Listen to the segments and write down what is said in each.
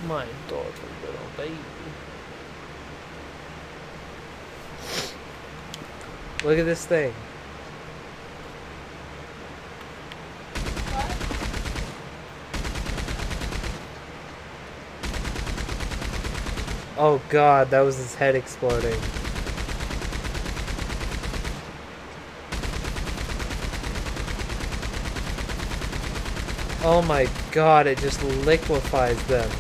My daughter, little baby. Look at this thing. Oh god, that was his head exploding. Oh my god, it just liquefies them.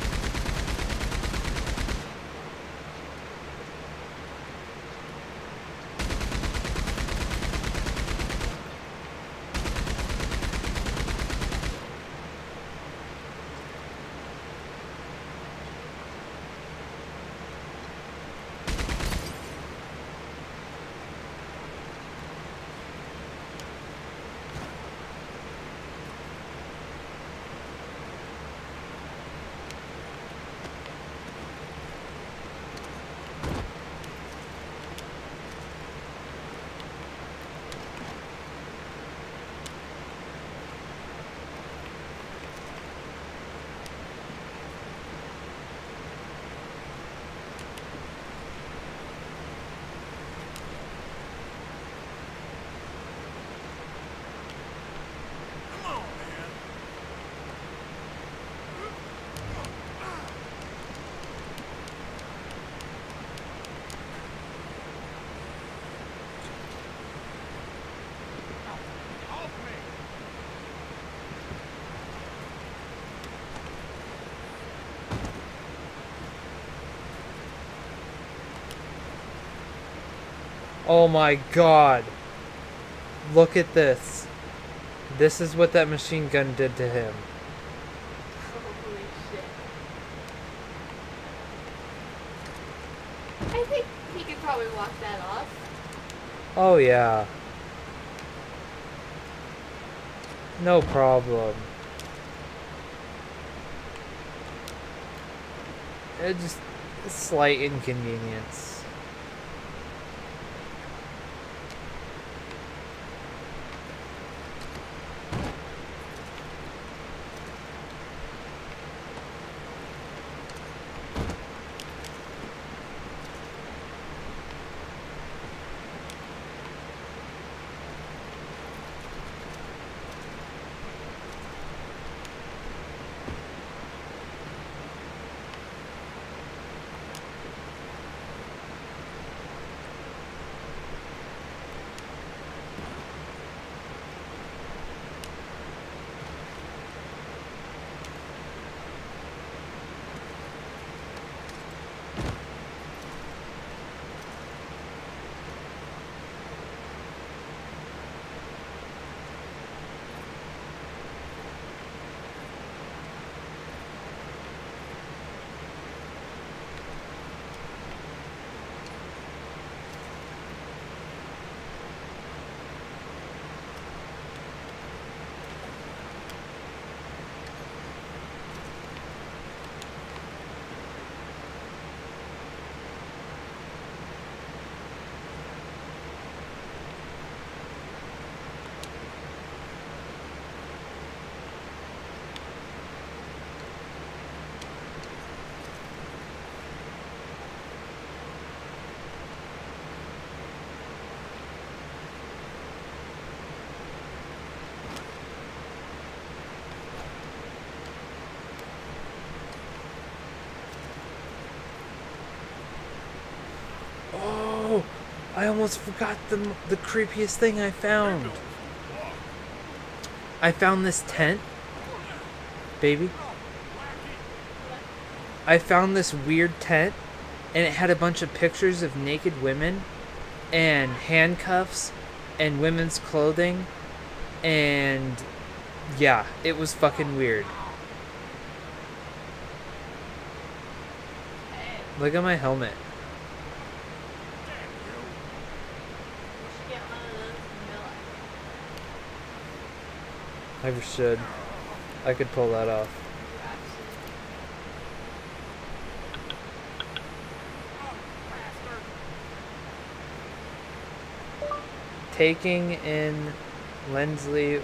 Oh my god. Look at this. This is what that machine gun did to him. Holy shit. I think he could probably walk that off. Oh yeah. No problem. It's just a slight inconvenience. I almost forgot the creepiest thing I found. I found this tent. Baby. I found this weird tent, and it had a bunch of pictures of naked women, and handcuffs, and women's clothing, and yeah, it was fucking weird. Look at my helmet. I should. I could pull that off. Taking in Lenslee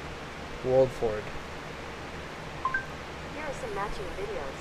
Woldford. Here are some matching videos.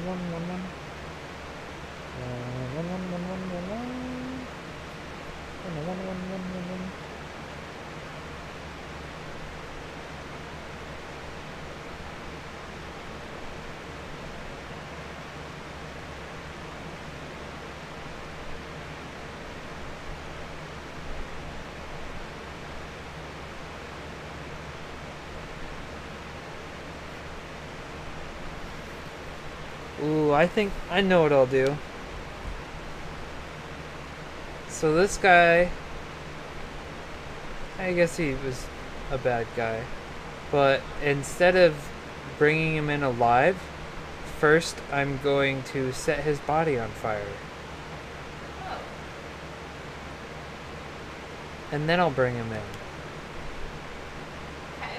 Ooh, I think I know what I'll do. So this guy, I guess he was a bad guy. But instead of bringing him in alive, first I'm going to set his body on fire. Oh. And then I'll bring him in. Okay.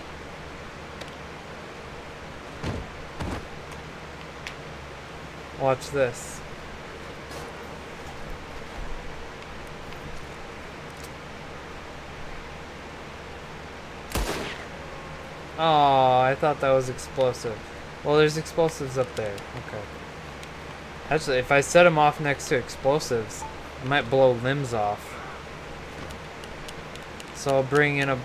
Watch this. Oh, I thought that was explosive. Well, there's explosives up there. Okay. Actually, if I set him off next to explosives, I might blow limbs off. So I'll bring in a...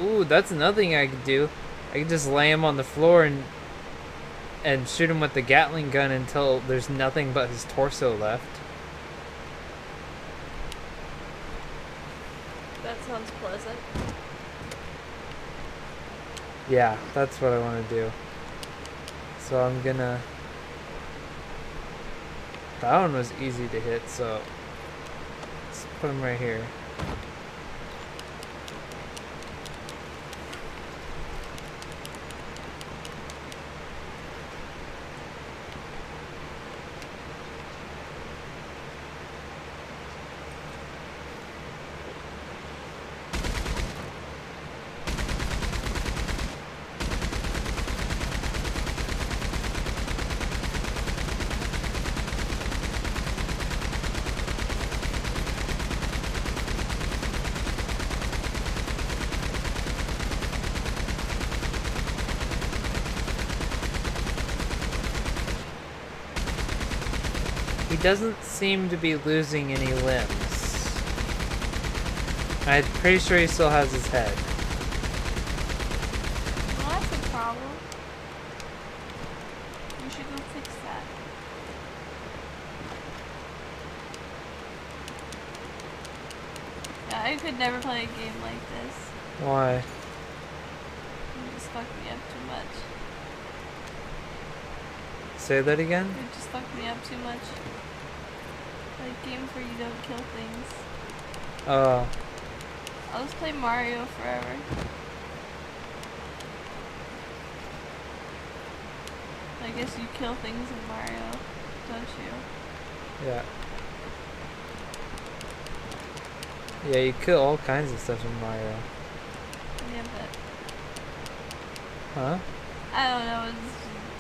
Ooh, that's another thing I could do. I could just lay him on the floor and shoot him with the Gatling gun until there's nothing but his torso left. That sounds pleasant. Yeah, that's what I want to do. So I'm gonna... That one was easy to hit, so let's put him right here. He doesn't seem to be losing any limbs. I'm pretty sure he still has his head. Well, that's a problem. You should go fix that. Yeah, I could never play a game like this. Why? You just fucked me up too much. Say that again? You just fucked me up too much. Like games where you don't kill things. Oh. I'll just play Mario forever. I guess you kill things in Mario, don't you? Yeah. Yeah, you kill all kinds of stuff in Mario. Yeah, but Huh? I don't know, it's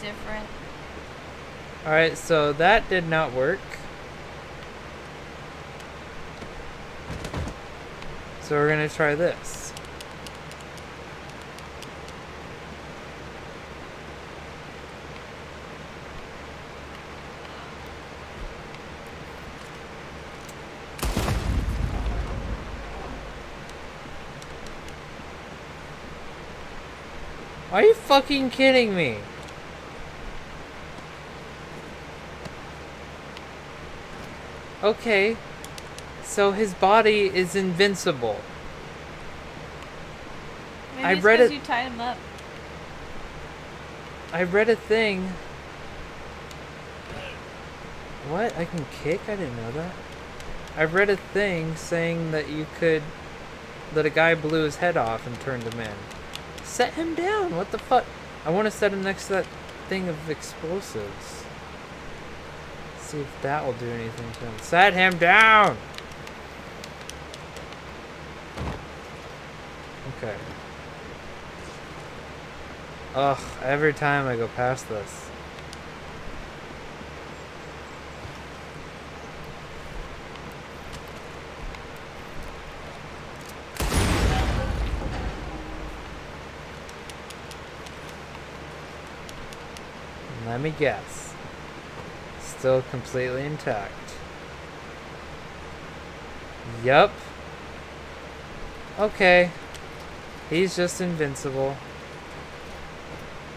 just different. Alright, so that did not work. So we're gonna try this. Are you fucking kidding me? Okay, so his body is invincible. Maybe I it's read 'cause it- you tied him up. I read a thing. What? I can kick? I didn't know that. I read a thing saying that you could... that a guy blew his head off and turned him in. Set him down! What the fuck? I want to set him next to that thing of explosives. See if that will do anything to him. Set him down! Okay. Ugh, every time I go past this. Let me guess. Still completely intact. Yup. Okay. He's just invincible.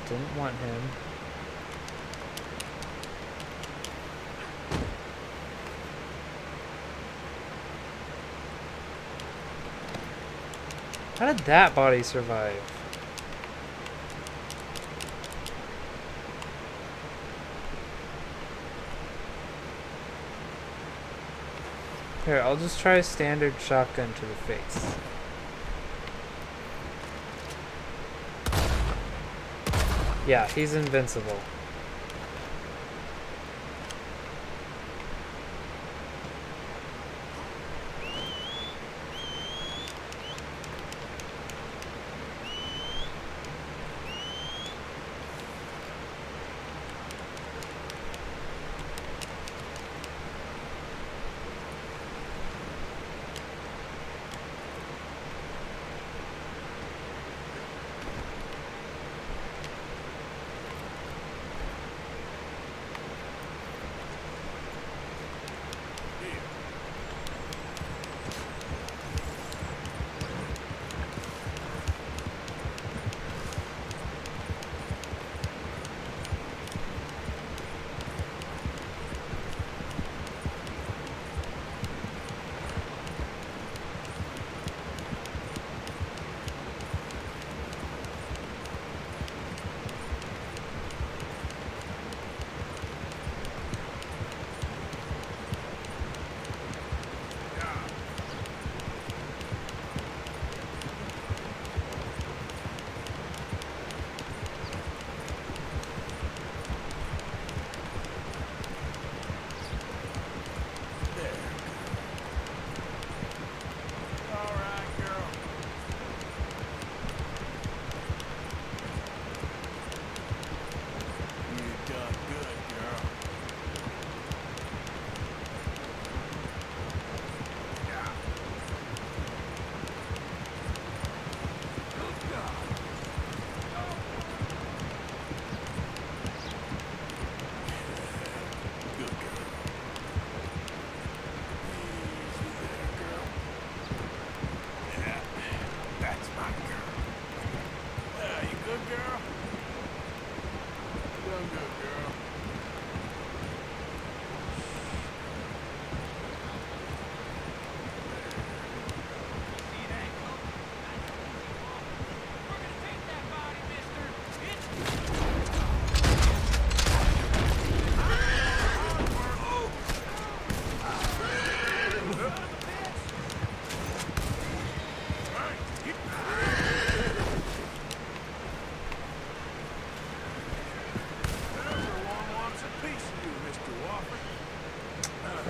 Didn't want him. How did that body survive? Here, I'll just try a standard shotgun to the face. Yeah, he's invincible.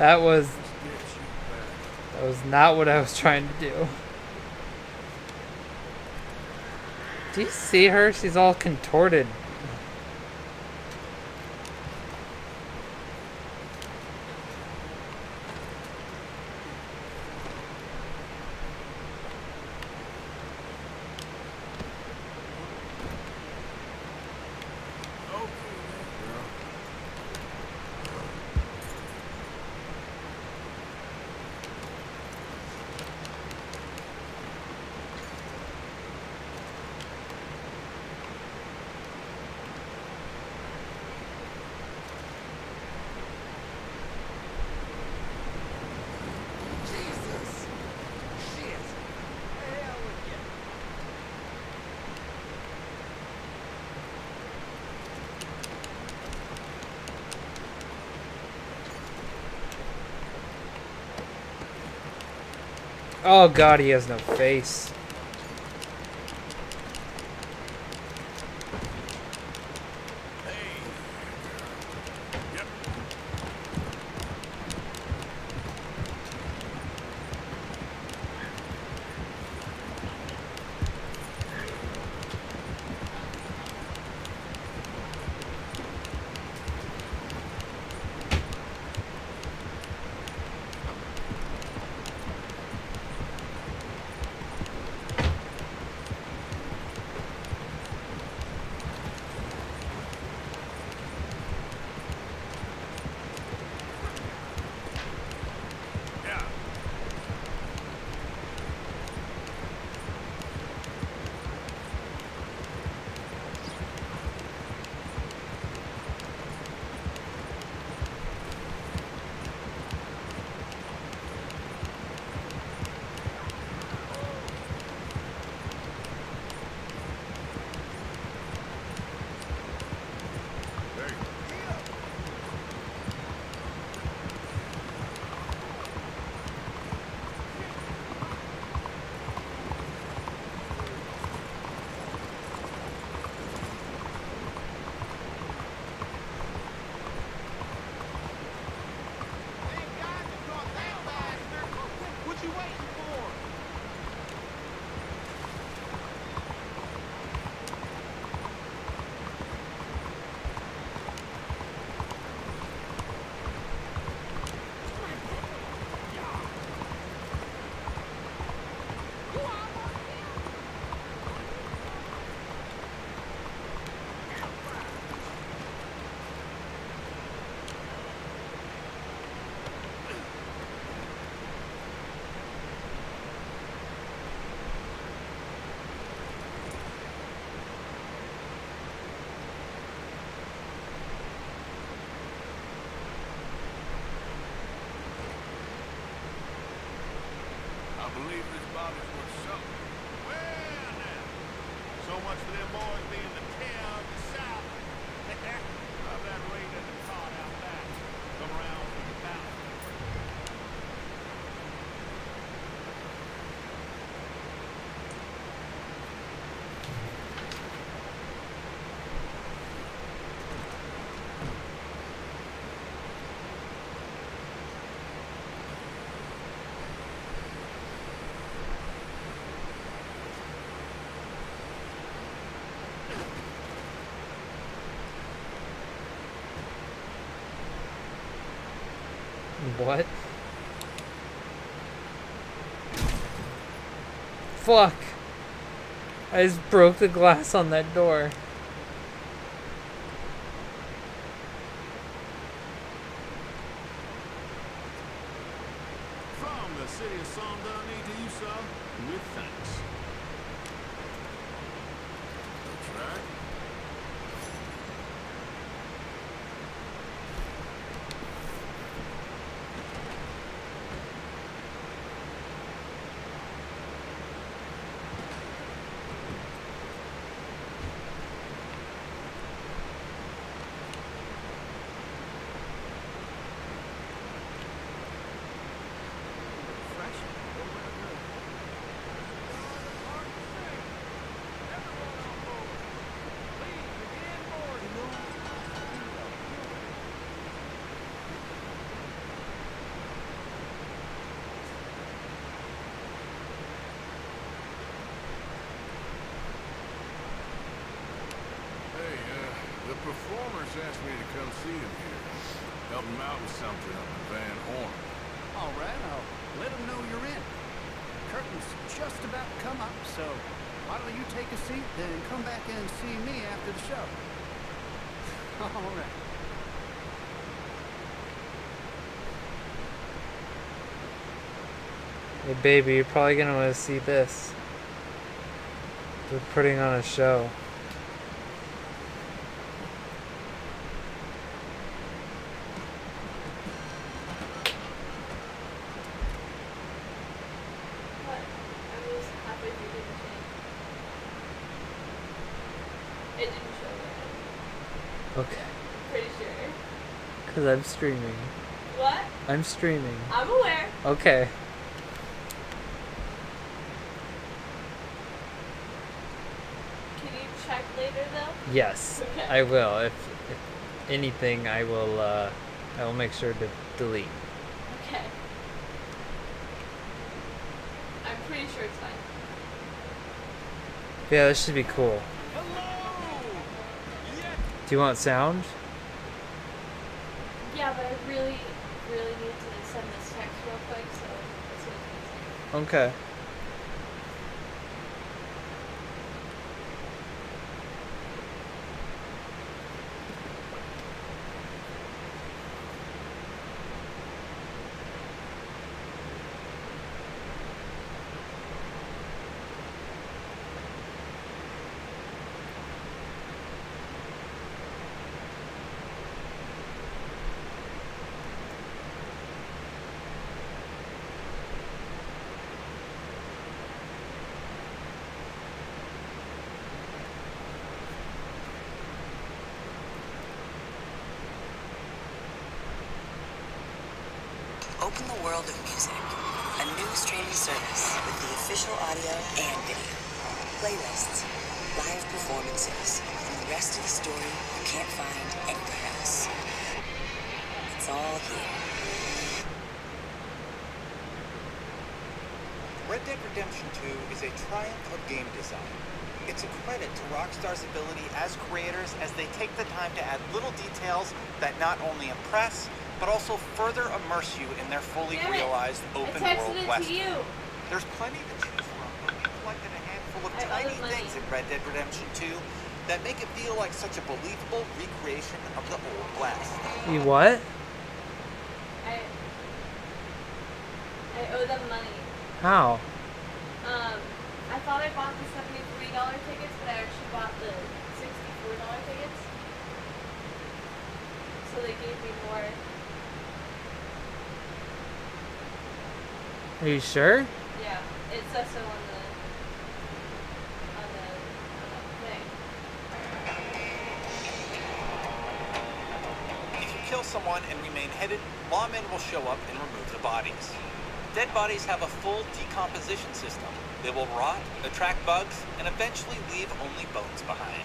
That was not what I was trying to do. Do you see her? She's all contorted. Oh god, he has no face. Believe this Bobby's worth something. Well, now, so much for them boys being the tear of the South. I've that rain in the cart out back. Come around for the balance. What? Fuck! I just broke the glass on that door. From the city of Sondani to you, sir, with thanks. That's right. The performers asked me to come see him here. Help him out with something up in Van Horn. All right, I'll let them know you're in. Curtain's just about to come up, so why don't you take a seat, then come back and see me after the show. All right. Hey baby, you're probably gonna want to see this. We're putting on a show. What? I was halfway through the thing. It didn't show it. Okay. Pretty sure. Because I'm streaming. What? I'm streaming. I'm aware. Okay. Can you check later though? Yes, Okay. I will. If anything, I will make sure to delete. Okay. I'm pretty sure it's fine. Yeah, this should be cool. Hello! Yeah. Do you want sound? Yeah, but I really need to send this text real quick, so as soon as we Okay. Open the world of music. A new streaming service with the official audio and video. Playlists, live performances, and the rest of the story you can't find anywhere else. It's all here. Red Dead Redemption 2 is a triumph of game design. It's a credit to Rockstar's ability as creators as they take the time to add little details that not only impress, but also further immerse you in their fully Damn it. realized I open texted world it quest. to you. There's plenty to choose from, but we collected a handful of I owe tiny them money. things in Red Dead Redemption 2 that make it feel like such a believable recreation of the Old West. You what? I owe them money. How? I thought I bought the $73 tickets, but I actually bought the $64 tickets. So they gave me more. Are you sure? Yeah, it says so on the thing. If you kill someone and remain hidden, lawmen will show up and remove the bodies. Dead bodies have a full decomposition system. They will rot, attract bugs, and eventually leave only bones behind.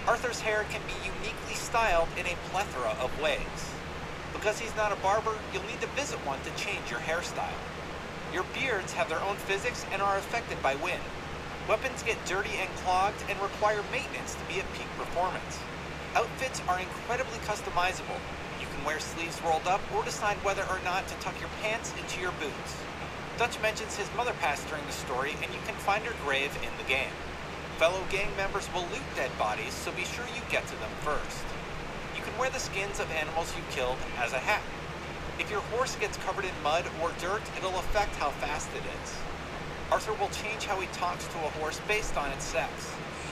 Arthur's hair can be uniquely styled in a plethora of ways. Because he's not a barber, you'll need to visit one to change your hairstyle. Your beards have their own physics and are affected by wind. Weapons get dirty and clogged and require maintenance to be at peak performance. Outfits are incredibly customizable. You can wear sleeves rolled up or decide whether or not to tuck your pants into your boots. Dutch mentions his mother passed during the story, and you can find her grave in the game. Fellow gang members will loot dead bodies, so be sure you get to them first. You can wear the skins of animals you killed as a hat. If your horse gets covered in mud or dirt, it'll affect how fast it is. Arthur will change how he talks to a horse based on its sex.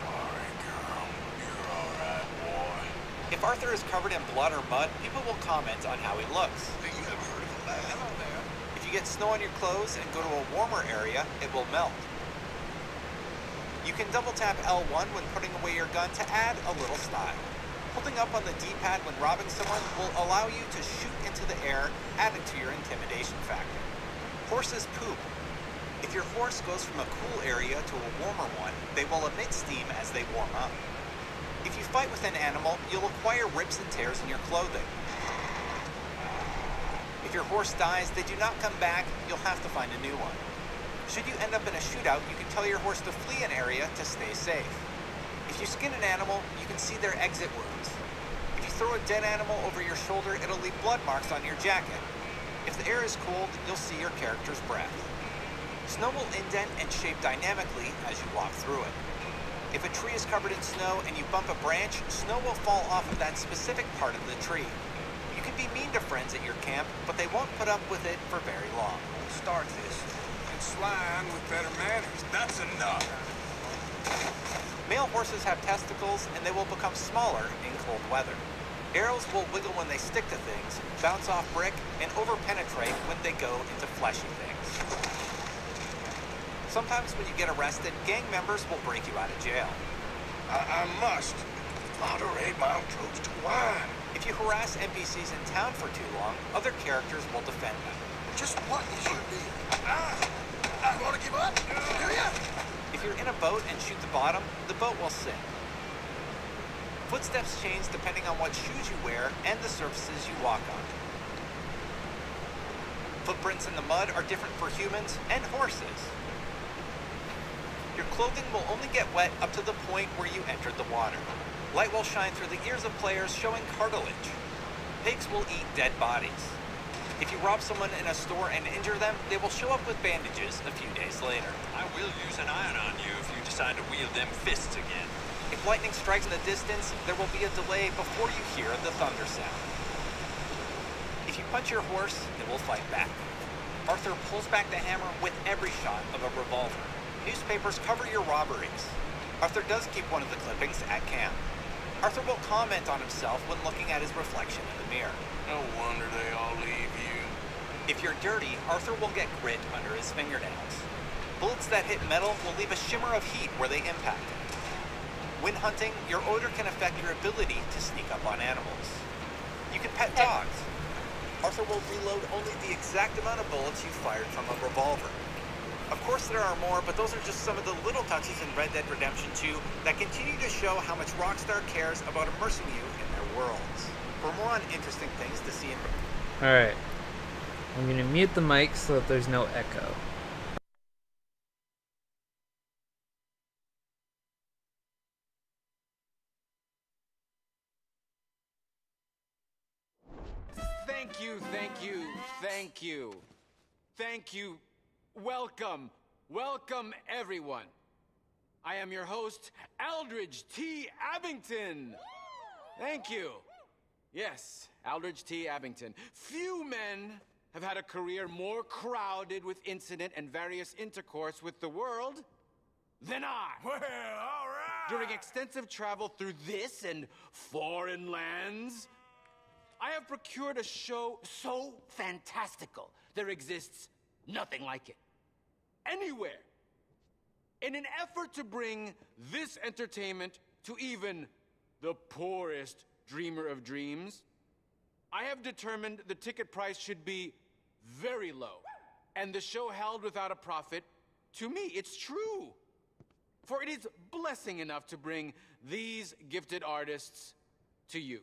Sorry, girl. You're alright, boy. If Arthur is covered in blood or mud, people will comment on how he looks. Hey, you ever heard of a lad? Hello there. If you get snow on your clothes and go to a warmer area, it will melt. You can double tap L1 when putting away your gun to add a little style. Holding up on the D-pad when robbing someone will allow you to shoot into the air, adding to your intimidation factor. Horses poop. If your horse goes from a cool area to a warmer one, they will emit steam as they warm up. If you fight with an animal, you'll acquire rips and tears in your clothing. If your horse dies, they do not come back, you'll have to find a new one. Should you end up in a shootout, you can tell your horse to flee an area to stay safe. If If you skin an animal, you can see their exit wounds. If you throw a dead animal over your shoulder, it'll leave blood marks on your jacket. If the air is cold, you'll see your character's breath. Snow will indent and shape dynamically as you walk through it. If a tree is covered in snow and you bump a branch, snow will fall off of that specific part of the tree. You can be mean to friends at your camp, but they won't put up with it for very long. Start this. And swine with better manners. That's enough. Male horses have testicles, and they will become smaller in cold weather. Arrows will wiggle when they stick to things, bounce off brick, and over-penetrate when they go into fleshy things. Sometimes when you get arrested, gang members will break you out of jail. I must moderate my approach to wine. If you harass NPCs in town for too long, other characters will defend them. Just what is your deal? I want to give up? Do ya? If you're in a boat and shoot the bottom, the boat will sink. Footsteps change depending on what shoes you wear and the surfaces you walk on. Footprints in the mud are different for humans and horses. Your clothing will only get wet up to the point where you entered the water. Light will shine through the ears of players showing cartilage. Pigs will eat dead bodies. If you rob someone in a store and injure them, they will show up with bandages a few days later. I will use an iron on you if you decide to wield them fists again. If lightning strikes in the distance, there will be a delay before you hear the thunder sound. If you punch your horse, it will fight back. Arthur pulls back the hammer with every shot of a revolver. Newspapers cover your robberies. Arthur does keep one of the clippings at camp. Arthur will comment on himself when looking at his reflection in the mirror. No wonder they all leave you. If you're dirty, Arthur will get grit under his fingernails. Bullets that hit metal will leave a shimmer of heat where they impact it. When hunting, your odor can affect your ability to sneak up on animals. You can pet dogs. Arthur will reload only the exact amount of bullets you fired from a revolver. Of course there are more, but those are just some of the little touches in Red Dead Redemption 2 that continue to show how much Rockstar cares about immersing you in their worlds. For more on interesting things to see in... Alright. I'm gonna mute the mic so that there's no echo. Thank you, thank you, thank you. Thank you. Welcome. Welcome, everyone. I am your host, Aldridge T. Abington. Thank you. Yes, Aldridge T. Abington. Few men have had a career more crowded with incident and various intercourse with the world than I. Well, all right. During extensive travel through this and foreign lands, I have procured a show so fantastical there exists nothing like it anywhere. In an effort to bring this entertainment to even the poorest dreamer of dreams, I have determined the ticket price should be very low, and the show held without a profit. To me, it's true. For it is blessing enough to bring these gifted artists to you.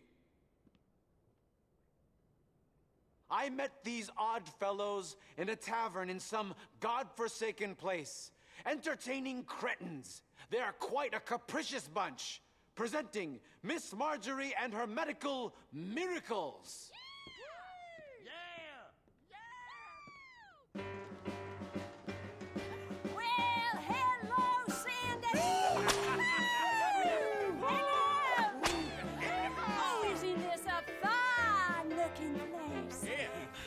I met these odd fellows in a tavern in some godforsaken place, entertaining cretins. They are quite a capricious bunch, presenting Miss Marjorie and her medical miracles. Well, hello, Sandy. Oh, isn't this a fine-looking place?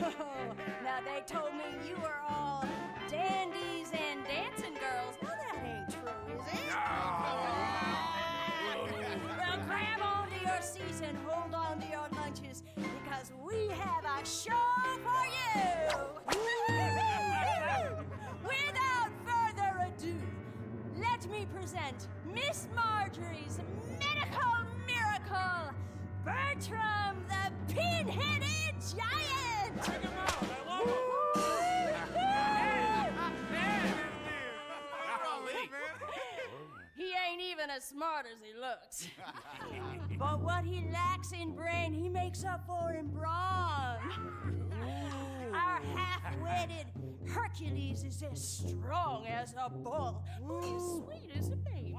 Oh, now they told me you were all dandies and dancing girls. Now that ain't true, is it? Well, grab onto your seats and hold on to your lunches because we have a show for you. Without further ado, let me present Miss Marjorie's medical miracle, Bertram the Pin-Headed Giant! Check him out! I love him! He ain't even as smart as he looks. But what he lacks in brain, he makes up for in brawn. Our half-witted Hercules is as strong as a bull. He's sweet as a baby.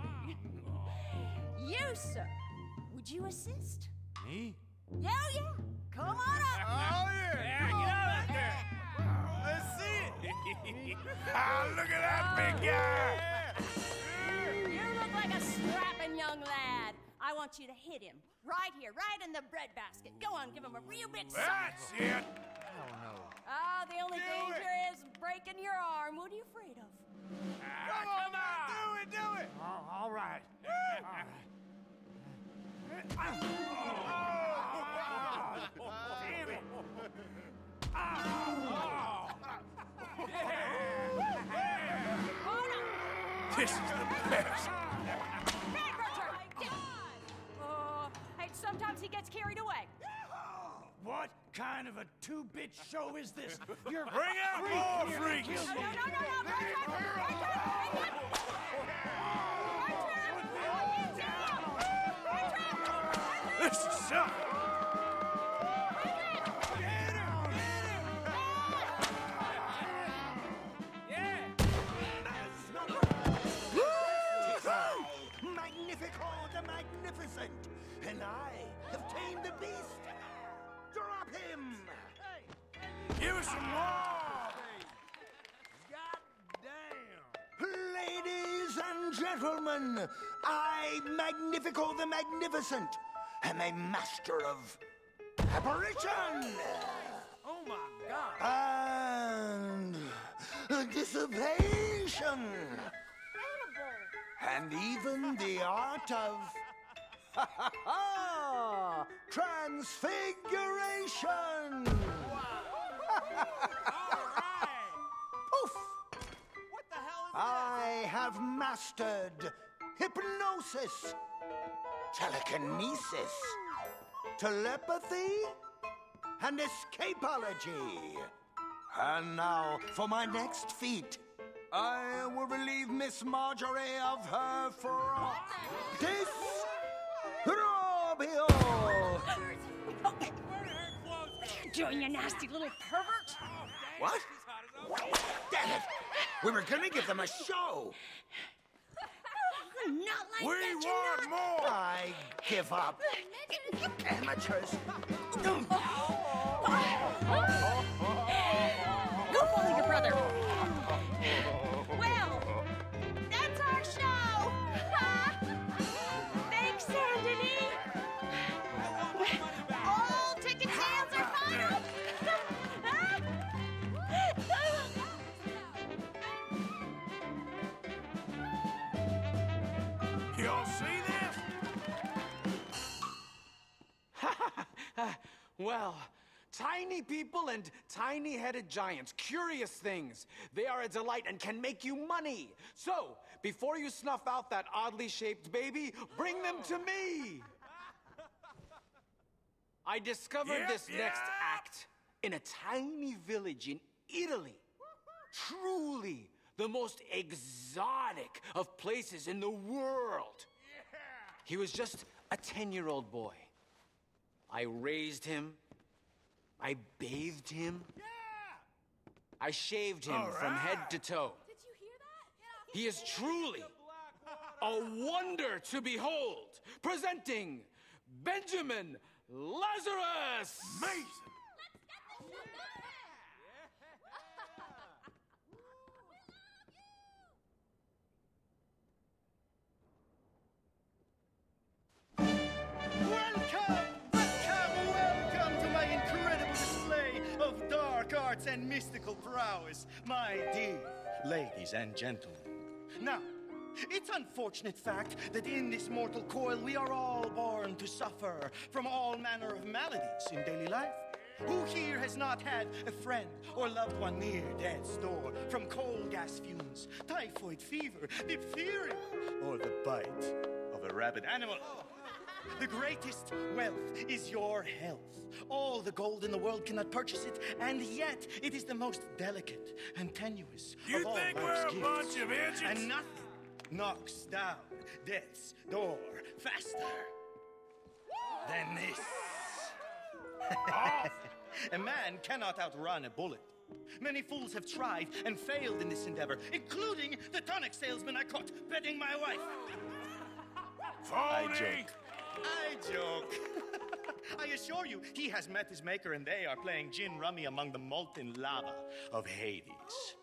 You, sir. Would you assist? Me? Yeah, yeah. Come on up. Oh, yeah. Get out there. Let's see it. Look at that big guy. You look like a strapping young lad. I want you to hit him. Right here, right in the breadbasket. Go on, give him a real big sock. That's it. Oh, the only danger is breaking your arm. What are you afraid of? Come on, man. Do it. All right. Damn it. This is the best. Hey, sometimes he gets carried away. What kind of a two-bit show is this? You're Bring out more freaks. No. This is something. Magnifico the Magnificent, and I have tamed the beast. Drop him! Give us some more. God damn! Ladies and gentlemen, I, Magnifico the Magnificent, am a master of apparition. Oh my God. And dissipation. And even the art of transfiguration. Poof! What the hell is I have mastered hypnosis, telekinesis, telepathy, and escapology. And now for my next feat. I will relieve Miss Marjorie of her frock. Disrobio! What are you doing, you nasty little pervert? What? Damn it! We were gonna give them a show. Not like We that, want more. I give up. Amateurs. Go follow your brother. Well, that's our show. Thanks, Sandony. All ticket sales are final. Y'all see this? Well, tiny people and tiny-headed giants, curious things. They are a delight and can make you money. So, before you snuff out that oddly shaped baby, bring them to me. I discovered this next act in a tiny village in Italy. Truly the most exotic of places in the world. He was just a 10-year-old boy. I raised him. I bathed him. I shaved him from head to toe. Did you hear that? He is truly a wonder to behold. Presenting Benjamin Lazarus. Amazing. Welcome to my incredible display of dark arts and mystical prowess, my dear ladies and gentlemen. Now, it's unfortunate fact that in this mortal coil we are all born to suffer from all manner of maladies in daily life. Who here has not had a friend or loved one near death's door from coal gas fumes, typhoid fever, diphtheria, or the bite of a rabid animal? The greatest wealth is your health. All the gold in the world cannot purchase it, and yet it is the most delicate and tenuous You of all think life's we're a gifts. bunch of idiots? And nothing knocks down death's door faster than this. A man cannot outrun a bullet. Many fools have tried and failed in this endeavor, including the tonic salesman I caught betting my wife. I Phony! joke. I joke. I assure you, he has met his maker and they are playing gin rummy among the molten lava of Hades.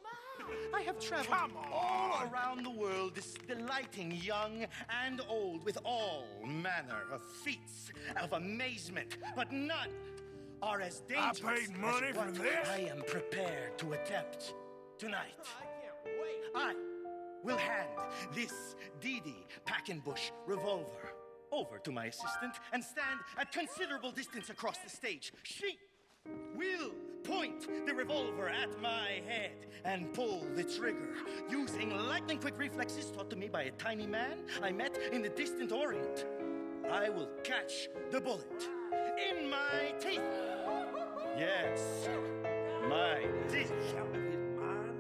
I have traveled all around the world, delighting young and old with all manner of feats of amazement, but none are as dangerous I paid money as for what this? I am prepared to attempt tonight. I can't wait. I will hand this DD Packenbush revolver over to my assistant and stand at considerable distance across the stage. She will point the revolver at my head and pull the trigger using lightning-quick reflexes taught to me by a tiny man I met in the distant Orient. I will catch the bullet in my teeth. Yes, my teeth.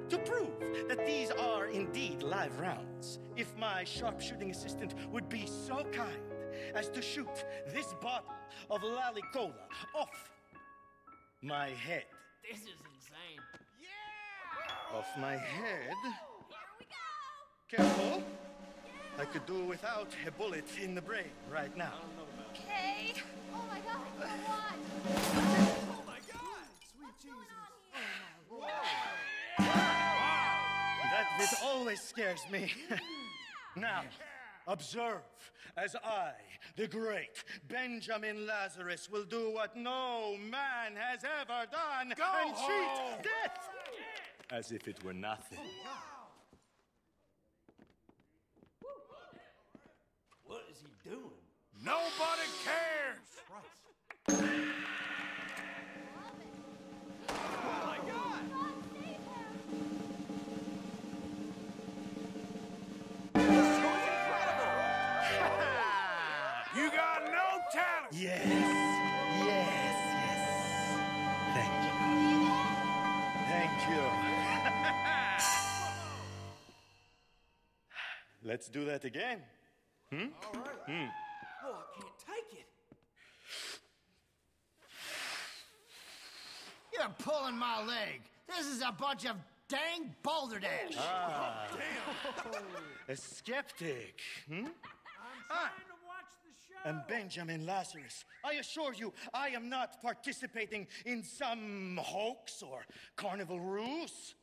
To prove that these are indeed live rounds, if my sharpshooting assistant would be so kind as to shoot this bottle of Lalicola off my head. This is insane. Off my head? Here we go. Careful. I could do without a bullet in the brain right now. Okay. Oh my god, I can't watch. Oh my God! Sweet Jesus. That bit always scares me. Now, observe as I, the great Benjamin Lazarus, will do what no man has ever done and cheat death as if it were nothing. What is he doing? Nobody cares! Oh my God! God, save him. This show is incredible! You got no talent! Yes, yes, yes. Thank you. Let's do that again. All right. Oh, I can't take it. You're pulling my leg. This is a bunch of dang balderdash. A skeptic. I'm trying to watch the show. And Benjamin Lazarus, I assure you, I am not participating in some hoax or carnival ruse.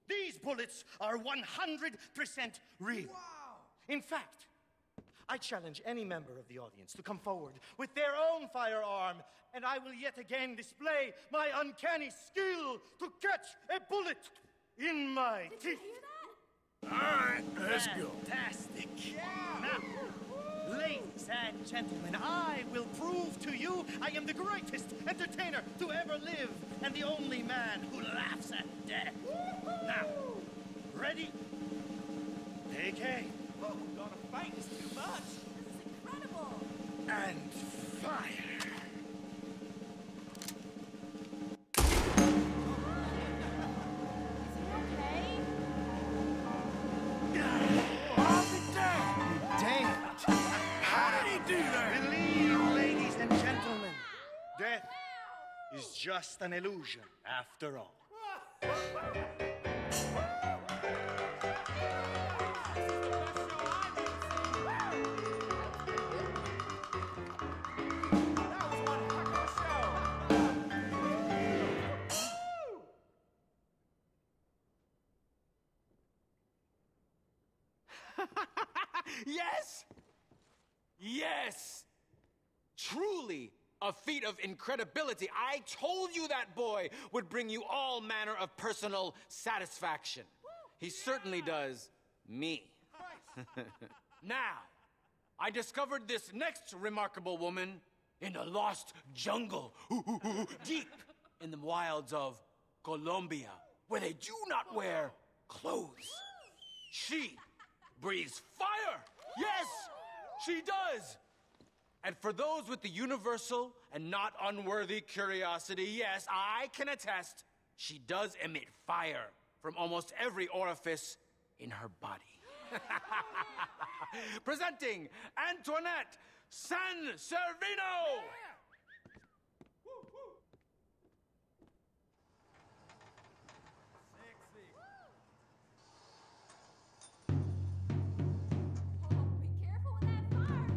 These bullets are 100% real. Wow. In fact, I challenge any member of the audience to come forward with their own firearm, and I will yet again display my uncanny skill to catch a bullet in my Did you teeth. hear that? All right, let's go. Fantastic. Now, ladies and gentlemen, I will prove to you I am the greatest entertainer to ever live and the only man who laughs at death. Now, ready? Take aim. Oh, gonna fight is too much. This is incredible. And fire. Is he okay? I'll be damned! Damn. How did he do that? Believe, ladies and gentlemen, death is just an illusion after all. That was one heck of a show. Yes! Yes! Truly a feat of incredibility. I told you that boy would bring you all manner of personal satisfaction. He certainly does me. Now, I discovered this next remarkable woman in a lost jungle, deep in the wilds of Colombia, where they do not wear clothes. She breathes fire. Yes, she does. And for those with the universal and not unworthy curiosity, yes, I can attest, she does emit fire from almost every orifice in her body. Presenting Antoinette San Servino! Oh, be careful with that fire.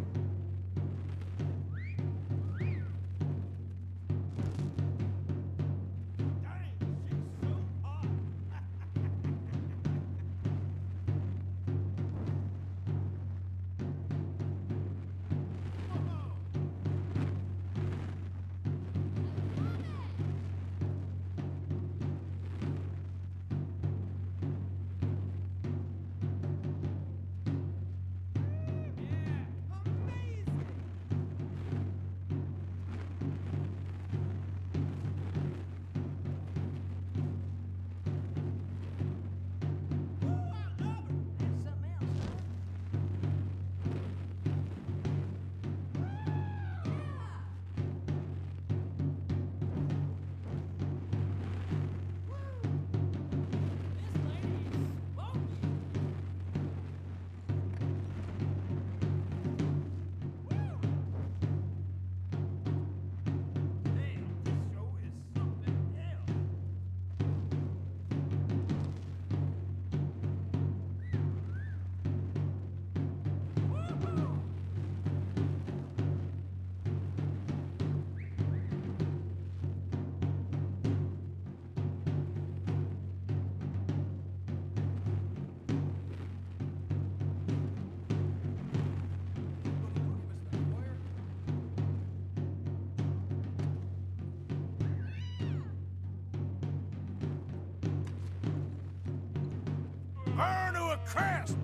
Chris!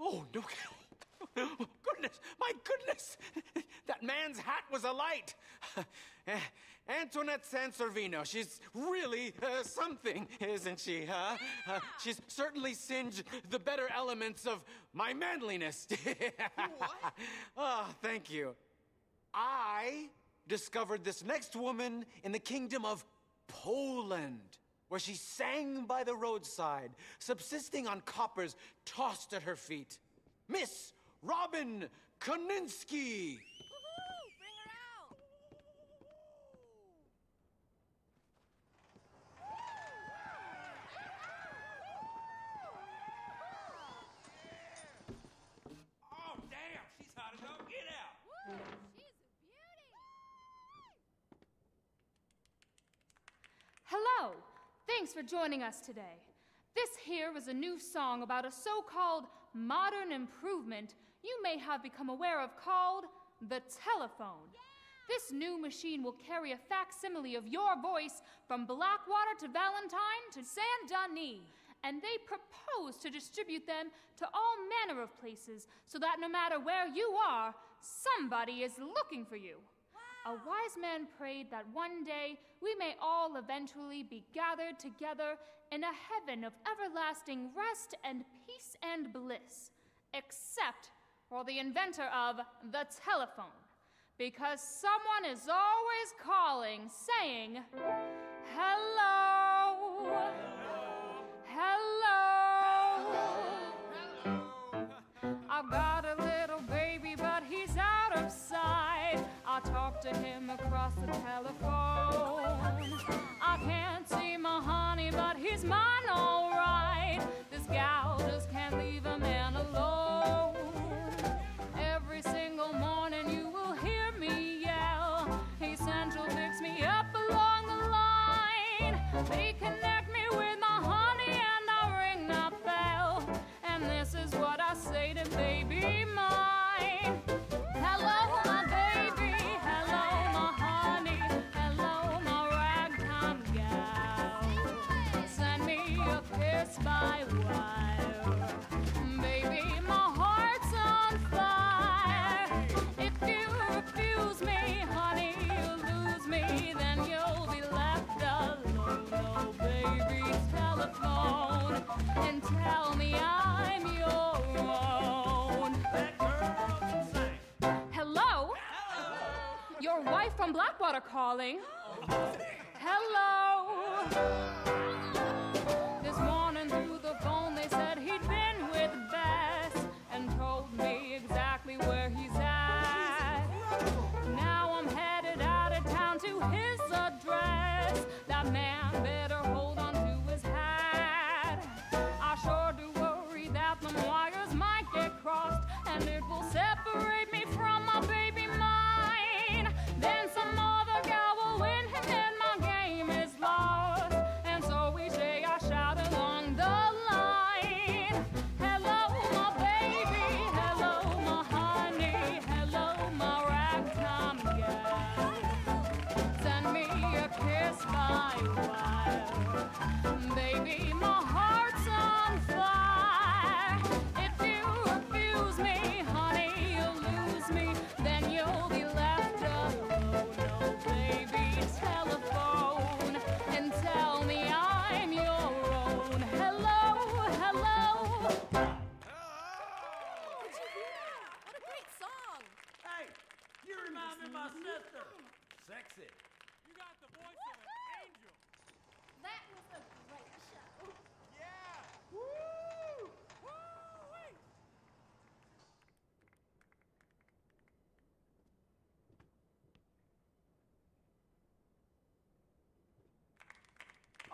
Oh, no. Goodness, my goodness. That man's hat was alight. Antoinette Sansorvino. She's really something, isn't she, huh? She's certainly singed the better elements of my manliness. What? Oh, thank you. I discovered this next woman in the kingdom of Poland, where she sang by the roadside, subsisting on coppers tossed at her feet. Miss Robin Koninsky. Woohoo! Bring her out! Oh, damn, she's hot as all get out. Woo! She's a beauty! Hello! Thanks for joining us today. This here is a new song about a so-called modern improvement you may have become aware of called the telephone. Yeah! This new machine will carry a facsimile of your voice from Blackwater to Valentine to Saint-Denis, and they propose to distribute them to all manner of places so that no matter where you are, somebody is looking for you. A wise man prayed that one day we may all eventually be gathered together in a heaven of everlasting rest and peace and bliss, except for the inventor of the telephone, because someone is always calling, saying, hello, hello, I've got a little baby, but he's out of sight. I talk to him across the telephone. I can't see my honey, but he's mine all right. This gal just can't leave a man alone. Every single morning you will hear me yell. He central picks me up along the line. They connect me with my honey and I ring that bell. And this is what I say to baby mine. Hello, my baby. Hello, my honey. Hello, my ragtime gal. Send me a kiss by wire. Baby, my heart's on fire. If you refuse me, honey, you'll lose me. Then you'll be left alone. Oh, baby, telephone and tell me I'm your own. That girl can sing. Hello? Your wife from Blackwater calling. Hello? This morning through the phone they said he'd been with Bess and told me exactly where he's at. Now I'm headed out of town to his address. That man better hold on to his hat. I sure do worry that the wires might get crossed and it will separate me from my baby mine. Then some other gal will win him and my game is lost. And so see my sister. Sexy. You got the voice of an angel. That was a great show. Yeah. Woo! Woo-wee.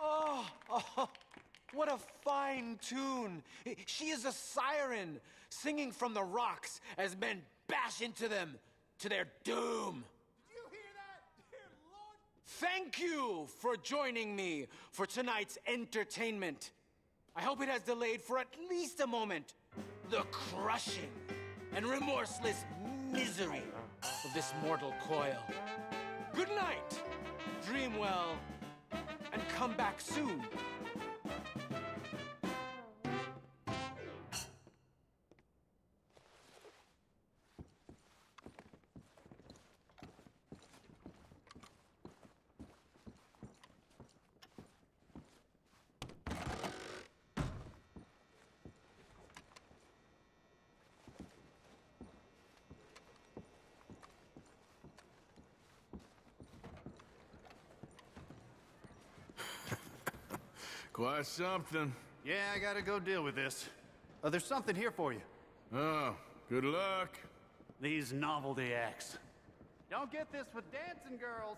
Oh, what a fine tune. She is a siren, singing from the rocks as men bash into them to their doom. Did you hear that? Dear Lord. Thank you for joining me for tonight's entertainment. I hope it has delayed for at least a moment the crushing and remorseless misery of this mortal coil. Good night, dream well, and come back soon. Quite something. Yeah, I gotta go deal with this. There's something here for you. Oh, good luck. These novelty acts. Don't get this with dancing girls.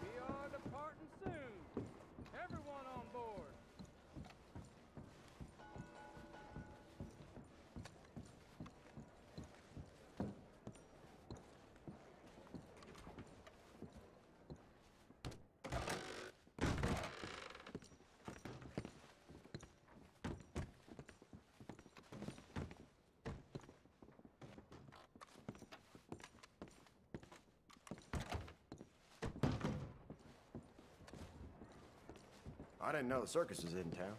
We are departing soon. Everyone on board. I didn't know the circus was in town.